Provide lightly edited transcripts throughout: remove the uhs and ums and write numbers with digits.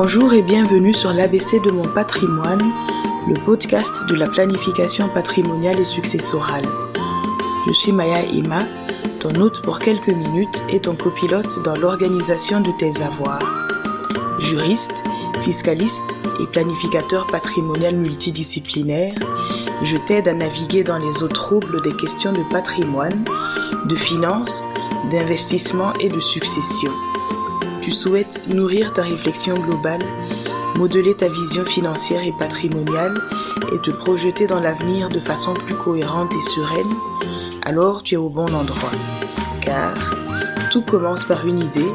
Bonjour et bienvenue sur l'ABC de mon patrimoine, le podcast de la planification patrimoniale et successorale. Je suis Maya Ima, ton hôte pour quelques minutes et ton copilote dans l'organisation de tes avoirs. Juriste, fiscaliste et planificateur patrimonial multidisciplinaire, je t'aide à naviguer dans les eaux troubles des questions de patrimoine, de finances, d'investissement et de succession. Tu souhaites nourrir ta réflexion globale, modeler ta vision financière et patrimoniale et te projeter dans l'avenir de façon plus cohérente et sereine, alors tu es au bon endroit. Car tout commence par une idée,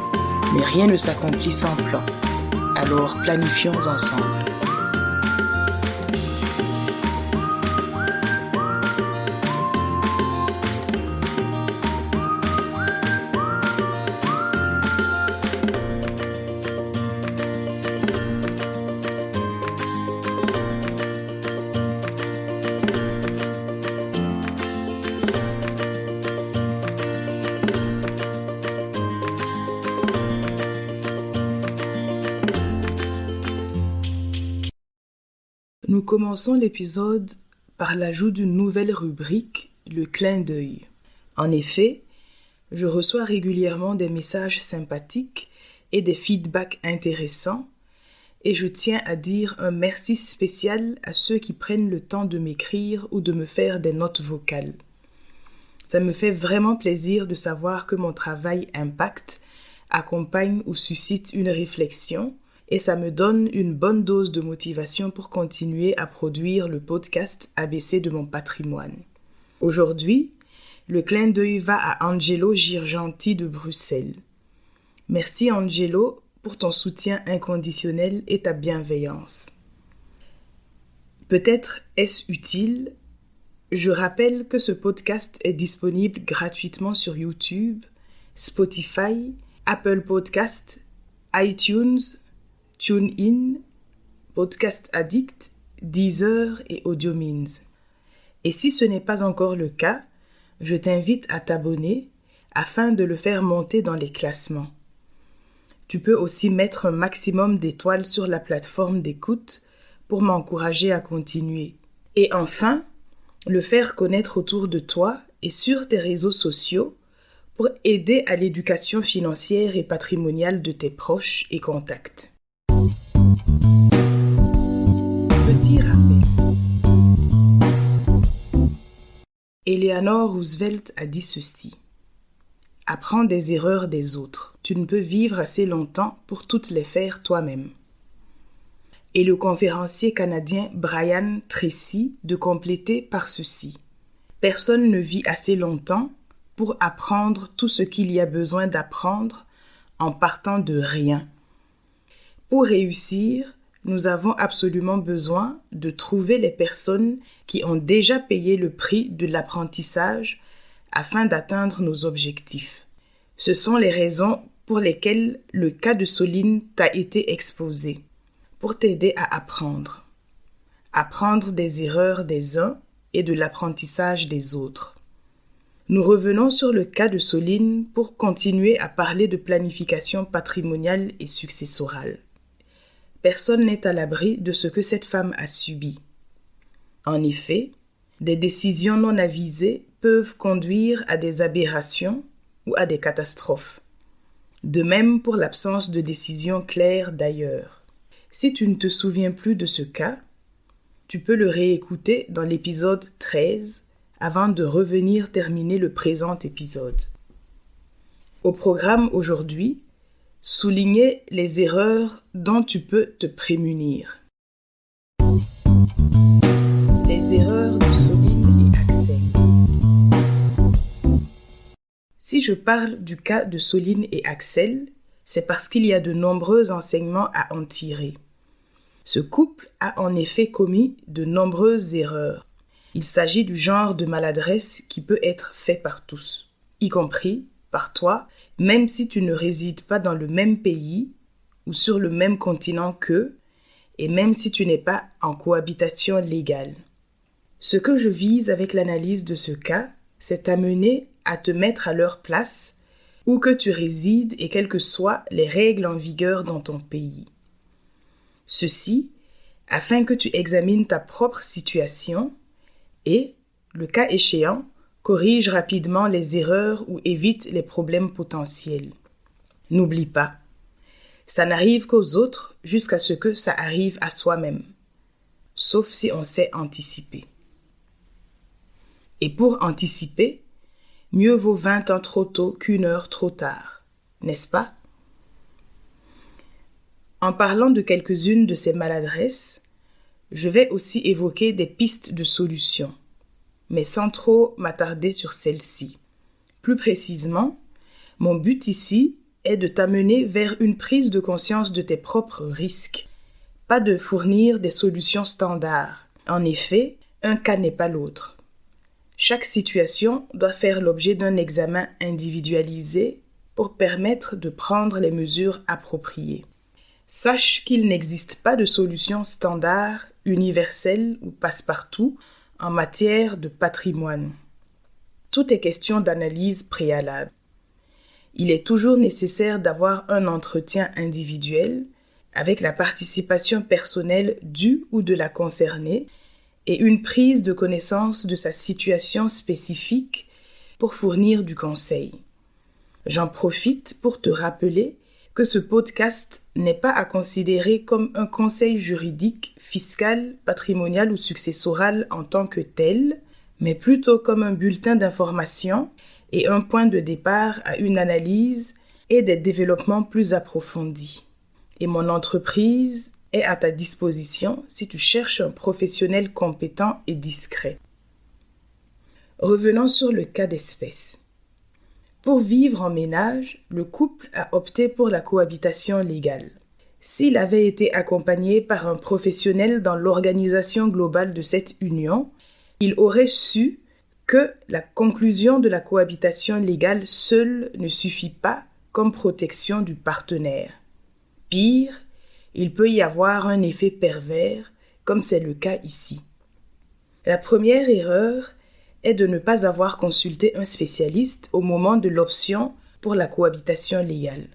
mais rien ne s'accomplit sans plan. Alors planifions ensemble. Nous commençons l'épisode par l'ajout d'une nouvelle rubrique, le clin d'œil. En effet, je reçois régulièrement des messages sympathiques et des feedbacks intéressants et je tiens à dire un merci spécial à ceux qui prennent le temps de m'écrire ou de me faire des notes vocales. Ça me fait vraiment plaisir de savoir que mon travail impacte, accompagne ou suscite une réflexion. Et ça me donne une bonne dose de motivation pour continuer à produire le podcast ABC de mon patrimoine. Aujourd'hui, le clin d'œil va à Angelo Girgenti de Bruxelles. Merci Angelo pour ton soutien inconditionnel et ta bienveillance. Peut-être est-ce utile? Je rappelle que ce podcast est disponible gratuitement sur YouTube, Spotify, Apple Podcasts, iTunes, TuneIn, Podcast Addict, Deezer et AudioMeans. Et si ce n'est pas encore le cas, je t'invite à t'abonner afin de le faire monter dans les classements. Tu peux aussi mettre un maximum d'étoiles sur la plateforme d'écoute pour m'encourager à continuer. Et enfin, le faire connaître autour de toi et sur tes réseaux sociaux pour aider à l'éducation financière et patrimoniale de tes proches et contacts. Petit rappel. Eleanor Roosevelt a dit ceci. Apprends des erreurs des autres. Tu ne peux vivre assez longtemps pour toutes les faire toi-même. Et le conférencier canadien Brian Tracy de compléter par ceci. Personne ne vit assez longtemps pour apprendre tout ce qu'il y a besoin d'apprendre en partant de rien. Pour réussir, nous avons absolument besoin de trouver les personnes qui ont déjà payé le prix de l'apprentissage afin d'atteindre nos objectifs. Ce sont les raisons pour lesquelles le cas de Soline t'a été exposé, pour t'aider à apprendre. Apprendre des erreurs des uns et de l'apprentissage des autres. Nous revenons sur le cas de Soline pour continuer à parler de planification patrimoniale et successorale. Personne n'est à l'abri de ce que cette femme a subi. En effet, des décisions non avisées peuvent conduire à des aberrations ou à des catastrophes. De même pour l'absence de décision claire d'ailleurs. Si tu ne te souviens plus de ce cas, tu peux le réécouter dans l'épisode 13 avant de revenir terminer le présent épisode. Au programme aujourd'hui, souligner les erreurs dont tu peux te prémunir. Les erreurs de Soline et Axel. Si je parle du cas de Soline et Axel, c'est parce qu'il y a de nombreux enseignements à en tirer. Ce couple a en effet commis de nombreuses erreurs. Il s'agit du genre de maladresse qui peut être fait par tous, y compris par toi, même si tu ne résides pas dans le même pays ou sur le même continent qu'eux, et même si tu n'es pas en cohabitation légale. Ce que je vise avec l'analyse de ce cas, c'est t'amener à te mettre à leur place, où que tu résides et quelles que soient les règles en vigueur dans ton pays. Ceci afin que tu examines ta propre situation et, le cas échéant, corrige rapidement les erreurs ou évite les problèmes potentiels. N'oublie pas, ça n'arrive qu'aux autres jusqu'à ce que ça arrive à soi-même, sauf si on sait anticiper. Et pour anticiper, mieux vaut 20 ans trop tôt qu'1 heure trop tard, n'est-ce pas? En parlant de quelques-unes de ces maladresses, je vais aussi évoquer des pistes de solutions, mais sans trop m'attarder sur celles-ci. Plus précisément, mon but ici est de t'amener vers une prise de conscience de tes propres risques, pas de fournir des solutions standards. En effet, un cas n'est pas l'autre. Chaque situation doit faire l'objet d'un examen individualisé pour permettre de prendre les mesures appropriées. Sache qu'il n'existe pas de solution standard, universelle ou passe-partout en matière de patrimoine. Tout est question d'analyse préalable. Il est toujours nécessaire d'avoir un entretien individuel avec la participation personnelle du ou de la concernée et une prise de connaissance de sa situation spécifique pour fournir du conseil. J'en profite pour te rappeler que ce podcast n'est pas à considérer comme un conseil juridique, fiscal, patrimonial ou successoral en tant que tel, mais plutôt comme un bulletin d'information et un point de départ à une analyse et des développements plus approfondis. Et mon entreprise est à ta disposition si tu cherches un professionnel compétent et discret. Revenons sur le cas d'espèce. Pour vivre en ménage, le couple a opté pour la cohabitation légale. S'il avait été accompagné par un professionnel dans l'organisation globale de cette union, il aurait su que la conclusion de la cohabitation légale seule ne suffit pas comme protection du partenaire. Pire, il peut y avoir un effet pervers, comme c'est le cas ici. La première erreur est de ne pas avoir consulté un spécialiste au moment de l'option pour la cohabitation légale.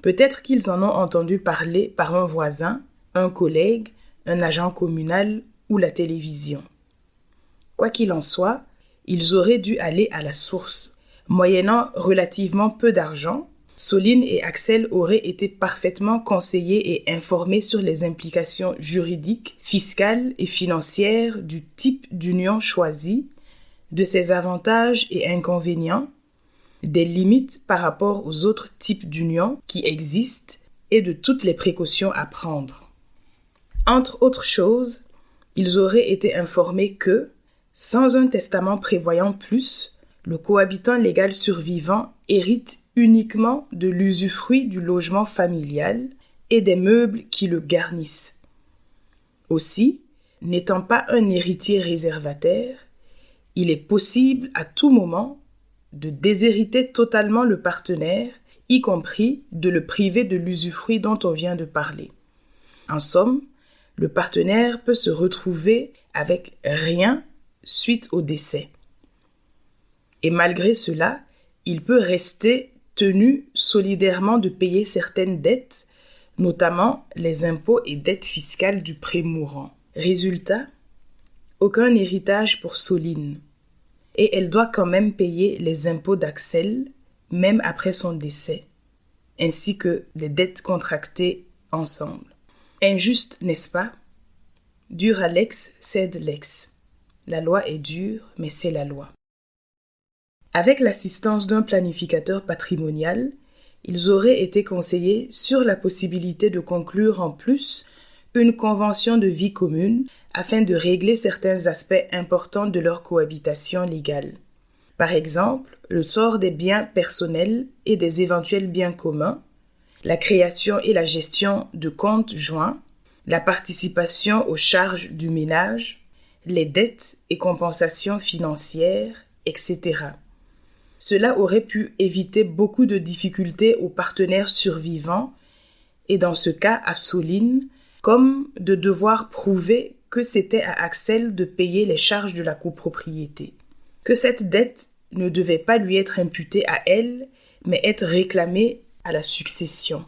Peut-être qu'ils en ont entendu parler par un voisin, un collègue, un agent communal ou la télévision. Quoi qu'il en soit, ils auraient dû aller à la source. Moyennant relativement peu d'argent, Soline et Axel auraient été parfaitement conseillés et informés sur les implications juridiques, fiscales et financières du type d'union choisie, de ses avantages et inconvénients, des limites par rapport aux autres types d'unions qui existent et de toutes les précautions à prendre. Entre autres choses, ils auraient été informés que, sans un testament prévoyant plus, le cohabitant légal survivant hérite uniquement de l'usufruit du logement familial et des meubles qui le garnissent. Aussi, n'étant pas un héritier réservataire, il est possible à tout moment de déshériter totalement le partenaire, y compris de le priver de l'usufruit dont on vient de parler. En somme, le partenaire peut se retrouver avec rien suite au décès. Et malgré cela, il peut rester tenu solidairement de payer certaines dettes, notamment les impôts et dettes fiscales du prémourant. Résultat, aucun héritage pour Soline. Et elle doit quand même payer les impôts d'Axel, même après son décès, ainsi que les dettes contractées ensemble. Injuste, n'est-ce pas? Dur à l'ex, cède l'ex. La loi est dure, mais c'est la loi. Avec l'assistance d'un planificateur patrimonial, ils auraient été conseillés sur la possibilité de conclure en plus une convention de vie commune afin de régler certains aspects importants de leur cohabitation légale. Par exemple, le sort des biens personnels et des éventuels biens communs, la création et la gestion de comptes joints, la participation aux charges du ménage, les dettes et compensations financières, etc. Cela aurait pu éviter beaucoup de difficultés aux partenaires survivants et dans ce cas à Soline, comme de devoir prouver que c'était à Axel de payer les charges de la copropriété, que cette dette ne devait pas lui être imputée à elle, mais être réclamée à la succession.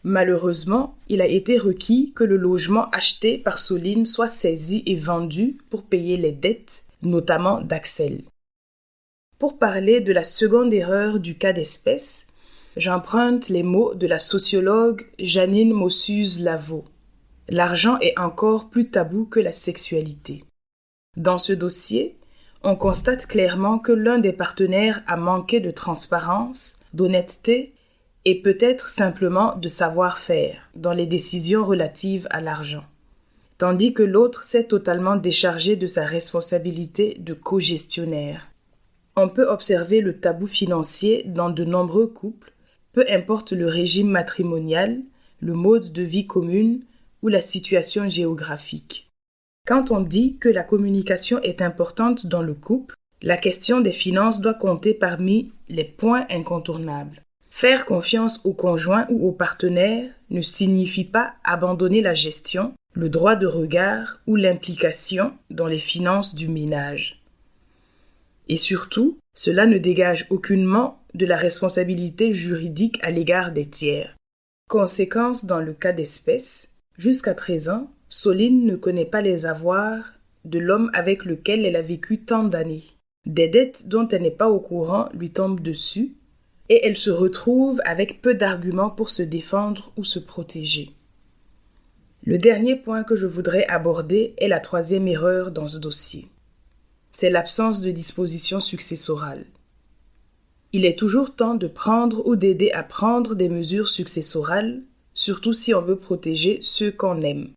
Malheureusement, il a été requis que le logement acheté par Soline soit saisi et vendu pour payer les dettes, notamment d'Axel. Pour parler de la seconde erreur du cas d'espèce, j'emprunte les mots de la sociologue Janine Mossuse-Lavaux. L'argent est encore plus tabou que la sexualité. Dans ce dossier, on constate clairement que l'un des partenaires a manqué de transparence, d'honnêteté et peut-être simplement de savoir-faire dans les décisions relatives à l'argent, tandis que l'autre s'est totalement déchargé de sa responsabilité de co-gestionnaire. On peut observer le tabou financier dans de nombreux couples, peu importe le régime matrimonial, le mode de vie commune ou la situation géographique. Quand on dit que la communication est importante dans le couple, la question des finances doit compter parmi les points incontournables. Faire confiance au conjoint ou au partenaire ne signifie pas abandonner la gestion, le droit de regard ou l'implication dans les finances du ménage. Et surtout, cela ne dégage aucunement de la responsabilité juridique à l'égard des tiers. Conséquence dans le cas d'espèce, jusqu'à présent, Soline ne connaît pas les avoirs de l'homme avec lequel elle a vécu tant d'années. Des dettes dont elle n'est pas au courant lui tombent dessus, et elle se retrouve avec peu d'arguments pour se défendre ou se protéger. Le dernier point que je voudrais aborder est la troisième erreur dans ce dossier. C'est l'absence de disposition successorale. Il est toujours temps de prendre ou d'aider à prendre des mesures successorales, surtout si on veut protéger ceux qu'on aime.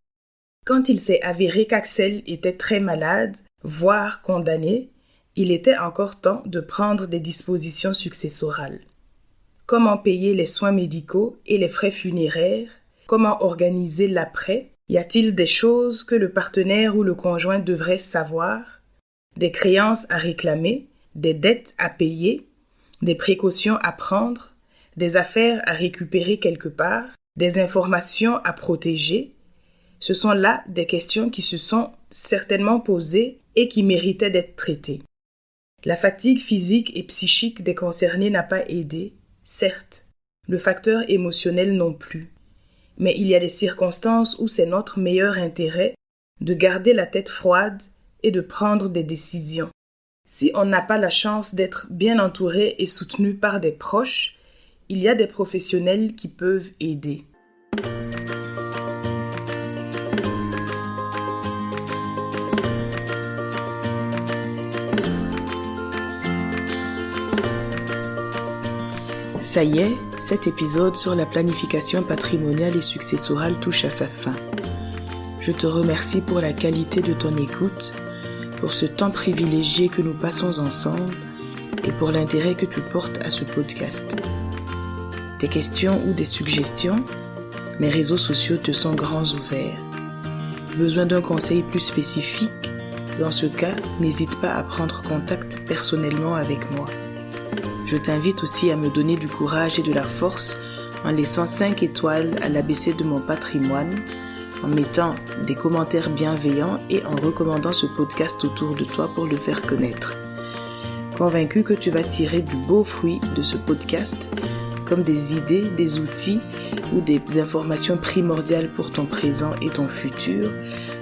Quand il s'est avéré qu'Axel était très malade, voire condamné, il était encore temps de prendre des dispositions successorales. Comment payer les soins médicaux et les frais funéraires? Comment organiser l'après? Y a-t-il des choses que le partenaire ou le conjoint devrait savoir? Des créances à réclamer? Des dettes à payer? Des précautions à prendre? Des affaires à récupérer quelque part? Des informations à protéger? Ce sont là des questions qui se sont certainement posées et qui méritaient d'être traitées. La fatigue physique et psychique des concernés n'a pas aidé, certes, le facteur émotionnel non plus, mais il y a des circonstances où c'est notre meilleur intérêt de garder la tête froide et de prendre des décisions. Si on n'a pas la chance d'être bien entouré et soutenu par des proches, il y a des professionnels qui peuvent aider. Ça y est, cet épisode sur la planification patrimoniale et successorale touche à sa fin. Je te remercie pour la qualité de ton écoute, pour ce temps privilégié que nous passons ensemble et pour l'intérêt que tu portes à ce podcast. Tes questions ou des suggestions, mes réseaux sociaux te sont grands ouverts. Besoin d'un conseil plus spécifique? Dans ce cas, n'hésite pas à prendre contact personnellement avec moi. Je t'invite aussi à me donner du courage et de la force en laissant 5 étoiles à l'ABC de mon patrimoine, en mettant des commentaires bienveillants et en recommandant ce podcast autour de toi pour le faire connaître. Convaincu que tu vas tirer du beau fruit de ce podcast, comme des idées, des outils ou des informations primordiales pour ton présent et ton futur,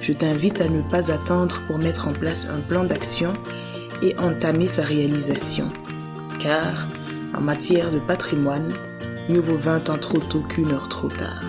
je t'invite à ne pas attendre pour mettre en place un plan d'action et entamer sa réalisation. Car, en matière de patrimoine, mieux vaut 20 ans trop tôt qu'1 heure trop tard.